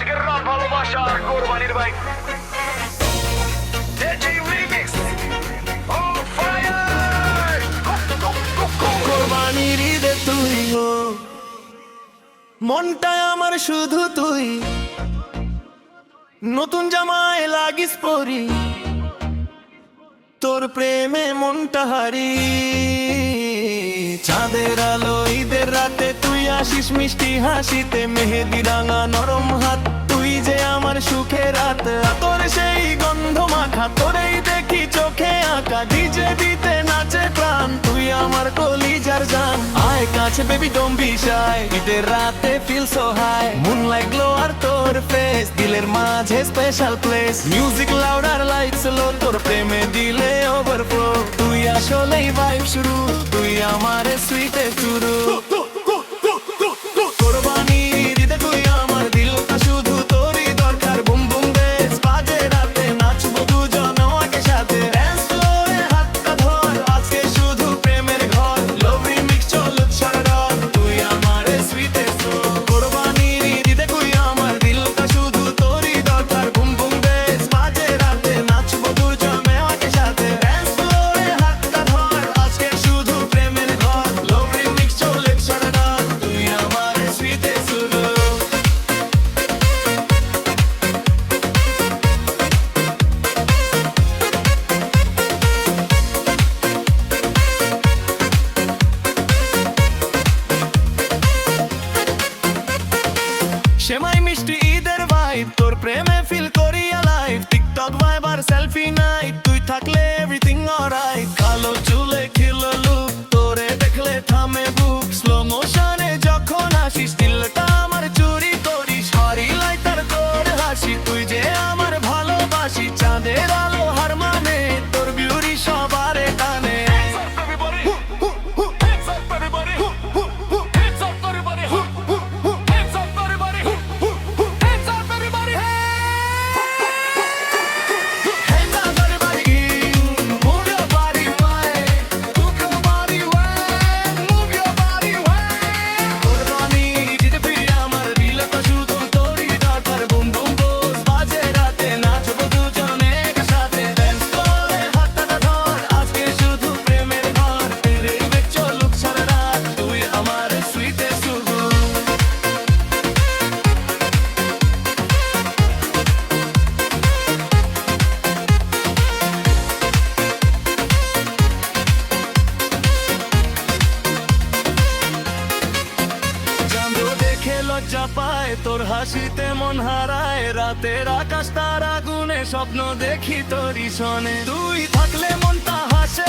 আজকের রাত ভালোবাসা কোরবানির বাইক কোরবানির ঈদে তুই গো, মনটা আমার শুধু তুই, নতুন জামায় লাগিস পরি, তোর প্রেমে মনটা হারি। চাঁদের আলো ঈদের রাতে তুই আসিস মিষ্টি হাসিতে, মেহেদি রাঙা নরম হাত, তুই যে আমার সুখের রাত। তোর সেই গন্ধ মাখা, তোরেই দেখি চোখে আঁকা, ডিজে দিতে নাচে প্রাণ, তুই আমার কলিজার জান। আয় কাছে বেবি ডোন্ট বি শাই, ঈদের রাতে feel so high, moonlight glow আর তোর ফেস, দিলের মাঝে স্পেশাল প্লেস। মিউজিক লাউড আর লাইটস লো, তোর প্রেমে দিলে ওভারফ্লো, তুই আসলেই ভাইব শুরু, তুই আমার সুইটে শুরু। কোরবানির ঈদে তুই আমার, দিলটা শুধু তোরই দরকার। বুম বুম বেস বাজে রাতে, নাচবো দুজন একে সাথে, ড্যান্স ফ্লোরে হাতটা ধর, আজকে শুধু প্রেমের ঘর। লভ রিমিক্স চলুক সারা রাত, তুই আমার সুইটে শুরু। কোরবানির ঈদে তুই আমার, দিলটা শুধু তোরই দরকার। বুম বুম বেস বাজে রাতে, নাচবো দুজন একে সাথে, ড্যান্স ফ্লোরে হাতটা ধর, আজকে শুধু প্রেমের ঘর। লভ রিমিক্স চলুক সারা রাত, তুই আমার সুইটে শুরু। সেমাই মিষ্টি ঈদের ভাইব, তোর প্রেমে ফিল করি লাইফ। টিকটক ভাইব আর সেলফি নাইট, তুই থাকলে এভরিথিং অলরাইট। কালো চুলে খিলো লুক, তোরে দেখলে থামে বুক। স্লো মোশনে যখন আসিস, দিলটা আমার চুরি করিস। হরি লাইটার তোর হাসি, তুই যে আমার ভালোবাসি। চাঁদের আলো হার মানে, তোর বিউটি সবারে টানে। লজ্জা পায় তোর হাসিতে মন হারায়, রাতের আকাশ তারা গুনে স্বপ্ন দেখি তোরই শোনে। তুই থাকলে মনটা হাসে।